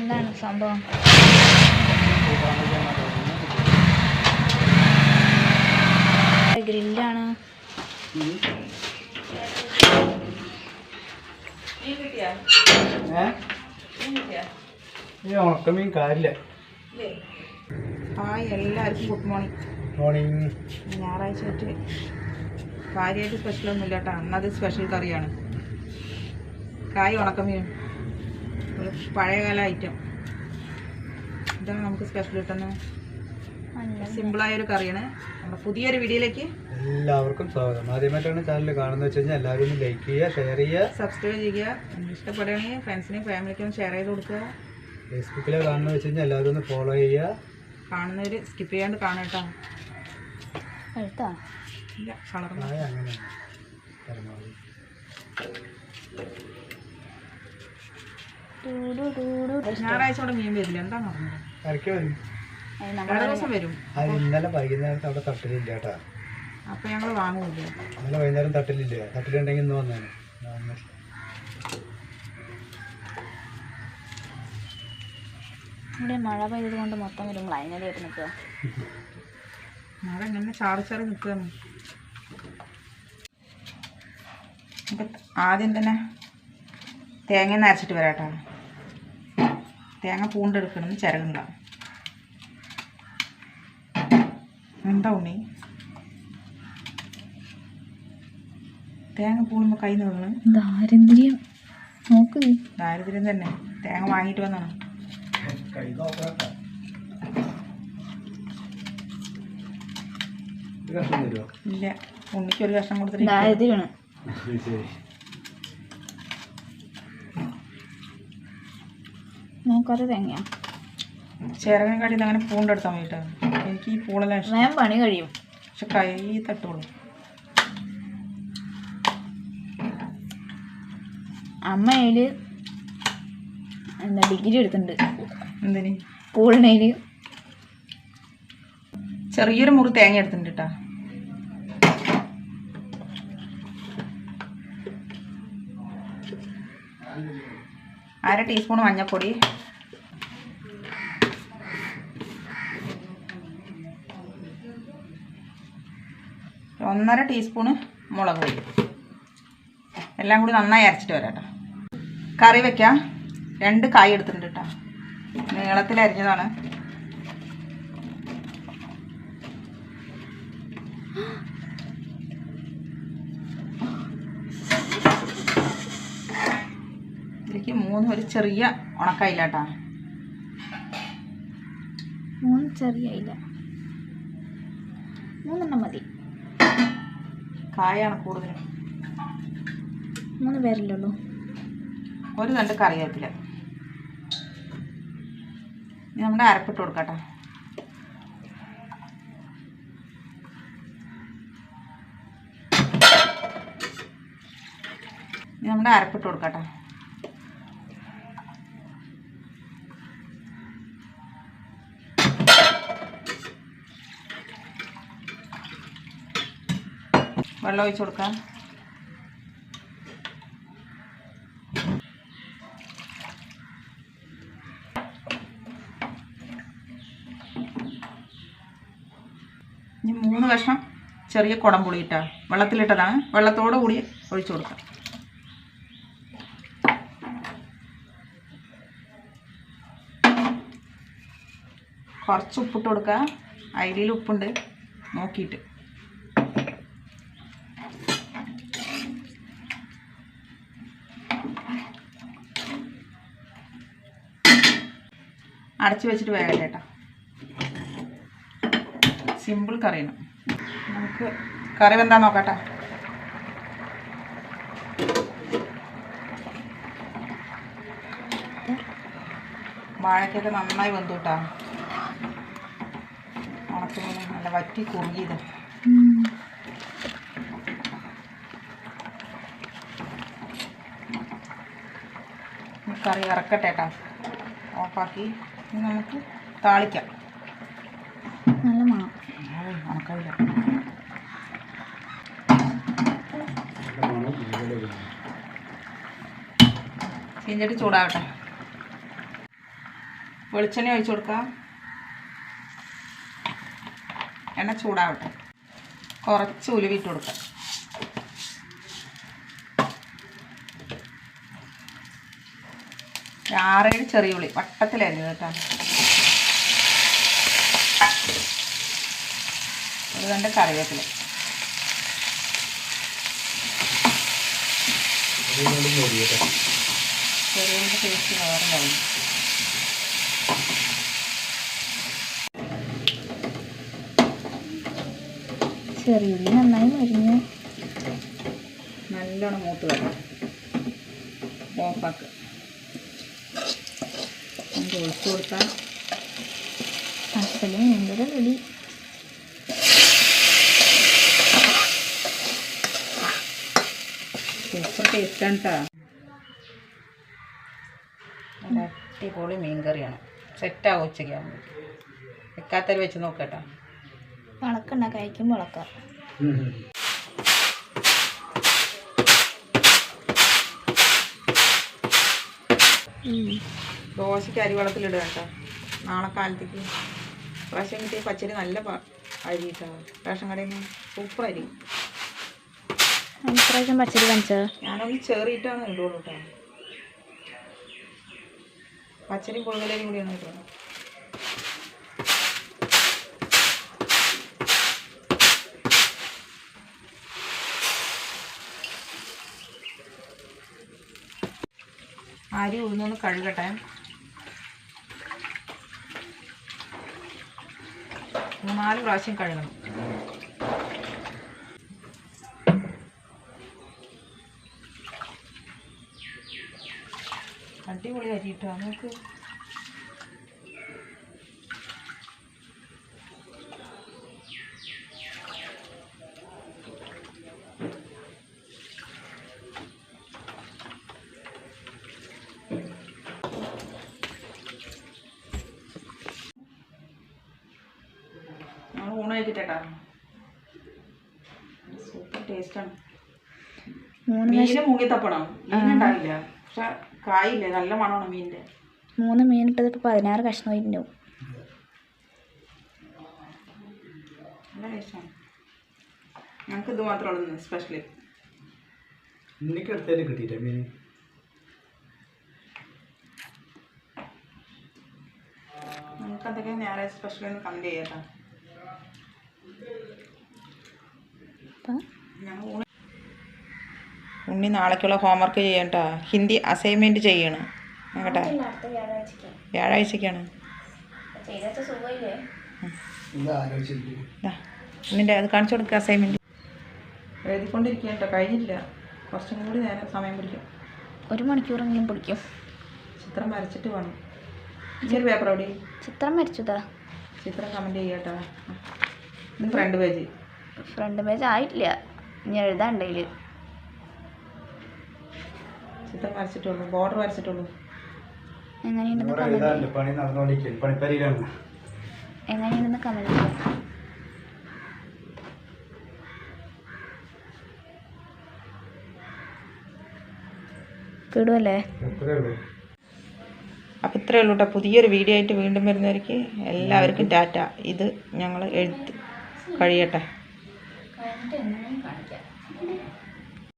എന്താണ് സംഭവം? ഗ്രില്ലാണ്. ഉണക്കമീൻ കാര്യമില്ല. ഹായ് എല്ലാവർക്കും ഗുഡ് മോർണിംഗ്. മോർണിംഗ്. ഞായറാഴ്ച ആയിട്ട് കാര്യമായിട്ട് സ്പെഷ്യലൊന്നും ഇല്ല കേട്ടോ. അന്നത് സ്പെഷ്യൽ കറിയാണ്. കായ് ഉണക്കമീൻ, ഒരു പഴയകാല ഐറ്റം. ഇതാണ് നമുക്ക് സ്പെഷ്യൽ കിട്ടുന്നത്. സിമ്പിളായൊരു കറിയാണ്. നമ്മുടെ പുതിയൊരു വീഡിയോയിലേക്ക് എല്ലാവർക്കും സ്വാഗതം. ആദ്യമായിട്ടാണ് ചാനൽ കാണുന്നത് വെച്ച് കഴിഞ്ഞാൽ എല്ലാവരും ഒന്ന് ലൈക്ക് ചെയ്യുക, ഷെയർ ചെയ്യുക, സബ്സ്ക്രൈബ് ചെയ്യുക. ഇഷ്ടപ്പെടുകയാണെങ്കിൽ ഫ്രണ്ട്സിനെയും ഫാമിലിക്കും ഷെയർ ചെയ്ത് കൊടുക്കുക. ഫേസ്ബുക്കിലെ കാണുന്നത് വെച്ച് കഴിഞ്ഞാൽ എല്ലാവരും ഒന്ന് ഫോളോ ചെയ്യുക. കാണുന്നവർ സ്കിപ്പ് ചെയ്യാണ്ട് കാണാം കേട്ടോ. ഇല്ല, കളർ അങ്ങനെ ഞായറാഴ്ച കൊണ്ട് മീൻ വരില്ല. എന്താന്ന് പറഞ്ഞത്? അരക്ക് വരും. വേറെ ദിവസം വരും. അത് ഇന്നലെ വൈകുന്നേരത്ത് അവിടെ തട്ടിലില്ല കേട്ടാ. അപ്പം ഞങ്ങൾ വാങ്ങൂല. ഇന്നലെ വൈകുന്നേരം തട്ടിലില്ല. തട്ടിലുണ്ടെങ്കിൽ ഇന്ന് വന്നേനെ. ഇവിടെ മഴ പെയ്തത് കൊണ്ട് മൊത്തം ഒരു ക്ലൈനലായിട്ട് നിൽക്കുക. മഴ ഇങ്ങനെ ചാറി ചാറി നിൽക്കുകയാണ്. ആദ്യം തന്നെ തേങ്ങ നരച്ചിട്ട് വരാട്ടോ. തേങ്ങ പൂണ്ടെടുക്കണം, ചിരകണ്ട. എന്താ ഉണ്ണി തേങ്ങ പൂളുമ്പോൾ കൈ നോക്കണം? ദാരിദ്ര്യം നോക്ക്. ദാരിദ്ര്യം തന്നെ. തേങ്ങ വാങ്ങിയിട്ട് വന്നാണ്. ഇല്ല, ഉണ്ണിക്ക് ഒരു കഷ്ണം കൊടുത്തിട്ട് ദാരിദ്ര്യമാണ്. നോക്കാതെ തേങ്ങ ചിരകനെ കാട്ടിയിട്ട് അങ്ങനെ പൂണ്ടെടുത്താൽ മതിട്ടോ. എനിക്ക് ഈ പൂളെല്ലാം ഇഷ്ടം. വേഗം പണി കഴിയും. പക്ഷെ കൈ തട്ടുള്ളൂ. അമ്മ അതില് എന്താ ഡിഗ്രി എടുത്തിട്ടുണ്ട്. എന്തിന്? പൂളിനയില് ചെറിയൊരു മുറി തേങ്ങ എടുത്തിട്ടുണ്ട് കേട്ടോ. അര ടീസ്പൂൺ മഞ്ഞൾപ്പൊടി, ഒന്നര ടീസ്പൂണ് മുളക് പൊടി. എല്ലാം കൂടി നന്നായി അരച്ചിട്ട് വരാം കേട്ടോ. കറി വയ്ക്കാം. 2 കായ് എടുത്തിട്ടുണ്ട് കേട്ടോ. നീളത്തിൽ അരിഞ്ഞതാണ്. ഇതിലേക്ക് 3 ഒരു ചെറിയ ഉണക്കായില്ല കേട്ടോ. 3 ചെറിയ ഇല്ല, 3 മതി. കായാണ് കൂടുതലും. 3 പേരല്ലുള്ളൂ. ഒരു 2 കറിവേപ്പില. ഇനി നമ്മുടെ അരപ്പിട്ട് കൊടുക്കട്ടെ. വെള്ളം ഒഴിച്ച് കൊടുക്കാം. ഇനി 3 കഷ്ണം ചെറിയ കുടംപുളി ഇട്ടാ. വെള്ളത്തിലിട്ടതാണ്. വെള്ളത്തോടു കൂടി ഒഴിച്ചു കൊടുക്കാം. കുറച്ച് ഉപ്പിട്ട് കൊടുക്കുക. അരിയിൽ ഉപ്പുണ്ട് നോക്കിയിട്ട്. അടച്ചു വെച്ചിട്ട് വേഗം കേട്ടോ. സിമ്പിൾ കറിയാണ്. നമുക്ക് കറി വെന്താ നോക്കട്ടെ. വാഴക്കൊക്കെ നന്നായി വെന്തു കേട്ടോ. ഉണക്കമീൻ നല്ല വറ്റി കുറുകിയത്. കറി ഇറക്കട്ടെ കേട്ടോ. ഓഫാക്കി ഇനി നമുക്ക് താളിക്കാം. നല്ല മണം. ഉണക്കമില്ല. ചീഞ്ചട്ടി ചൂടാവട്ടെ. വെളിച്ചെണ്ണ ഒഴിച്ചു കൊടുക്കാം. എണ്ണ ചൂടാവട്ടെ. കുറച്ച് ഉലുവിട്ട് കൊടുക്കാം. 6-7 ചെറിയ ഉള്ളി വട്ടത്തിലരിഞ്ഞത് കേട്ടോ. ഒരു 2 കറിവേപ്പില. ചെറിയ ടേസ്റ്റ് വേറെ കഴിഞ്ഞു. ചെറിയുള്ളി നന്നായി മരിഞ്ഞ് നല്ലോണം മൂത്ത് വരണം. ഓഫാക്കുക. നമുക്ക് ഒഴിച്ചു കൊടുക്കാം. അസലും മീൻകറി റെഡി. സൂപ്പർ ടേസ്റ്റാണ് കേട്ടോ. നല്ല അടിപൊളി മീൻ കറിയാണ്. സെറ്റാവും ഉച്ചയ്ക്കാകുമ്പോൾ. വെക്കാത്തവർ വെച്ച് നോക്കട്ടോ. വളക്കണ്ട കഴിക്കുമ്പോൾ വളക്കാം. ദോശയ്ക്ക് അരി വെള്ളത്തിലിടുക കേട്ടോ. നാളെ കാലത്തേക്ക്. പ്രാവശ്യം കിട്ടിയ പച്ചരി നല്ല അരി കേട്ടോ. റേഷൻ കടയിൽ നിന്ന് സൂപ്പർ അരി. ഇപ്രാവശ്യം പച്ചരി കാണിച്ചത് ഞാനൊന്ന് ചേറിയിട്ടാണ് ഇടുള്ളൂ കേട്ടോ. പച്ചരിയും പുഴുങ്ങലരിയും കൂടിയാണ് ഇടുന്നത്. അരി ഉഴുന്നൊന്ന് കഴുകട്ടെ. 3-4 പ്രാവശ്യം കഴുകണം. അടിപൊളി അരി ഇട്ടോ നമുക്ക്. നമ്മൾ ഊണ് കഴിച്ചിട്ടേട്ടാ. സൂപ്പർ ടേസ്റ്റാണ്. മീന് മുങ്ങി തപ്പണം. മീനുണ്ടാവില്ല, പക്ഷെ കായില്ലേ, നല്ല മണമാണ് മീനിൻ്റെ. 3 മീനിട്ടത് ഇപ്പോൾ 16 കഷ്ണമായിട്ടുണ്ടാവും. നല്ല ടേസ്റ്റാണ്. ഞങ്ങൾക്ക് ഇത് മാത്രമേ ഉള്ളൂ സ്പെഷ്യല്. എനിക്ക് അടുത്തേക്ക് കിട്ടിയിട്ടേ മീൻ. നിങ്ങൾക്ക് എന്തൊക്കെ നേരെ സ്പെഷ്യൽ ഒന്ന് കമൻറ്റ് ചെയ്യാട്ടോ. ഉണ്ണി നാളേക്കുള്ള ഹോംവർക്ക് ചെയ്യട്ടോ. ഹിന്ദി അസൈൻമെൻറ്റ് ചെയ്യണം കേട്ടോ. വ്യാഴാഴ്ചക്കാണ്. ഉണ്ണിൻ്റെ അത് കാണിച്ചു കൊടുക്കുക. അസൈൻമെൻറ്റ് എഴുതിക്കൊണ്ടിരിക്കുക കേട്ടോ. കഴിഞ്ഞില്ല, കുറച്ചും കൂടി നേരം സമയം പിടിക്കും. 1 മണിക്കൂറെങ്കിലും പിടിക്കും. ചിത്രം വരച്ചിട്ട് വേണം. ഈ ഒരു പേപ്പർ എവിടെ? ചിത്രം വരച്ചതാ. ചിത്രം കമൻറ്റ് ചെയ്യട്ടോ. Front page. ഫ്രണ്ട് പേജ് ആയിട്ടില്ല, ഇനി എഴുതാണ്ട്. ഇതിൽ ചിത്രം വരച്ചിട്ടുള്ളൂ, ബോർഡർ വരച്ചിട്ടുള്ളൂ. എങ്ങനെയുണ്ടെന്ന് കമൻറ്റ് ചെയ്യാം. കിടുമല്ലേ? അപ്പോൾ ഇത്രയേ ഉള്ളൂ കേട്ടോ. പുതിയൊരു വീഡിയോ ആയിട്ട് വീണ്ടും വരുന്നവർക്ക് എല്ലാവർക്കും ടാറ്റ. ഇത് ഞങ്ങൾ എഴുത്ത് കഴിയട്ടെ.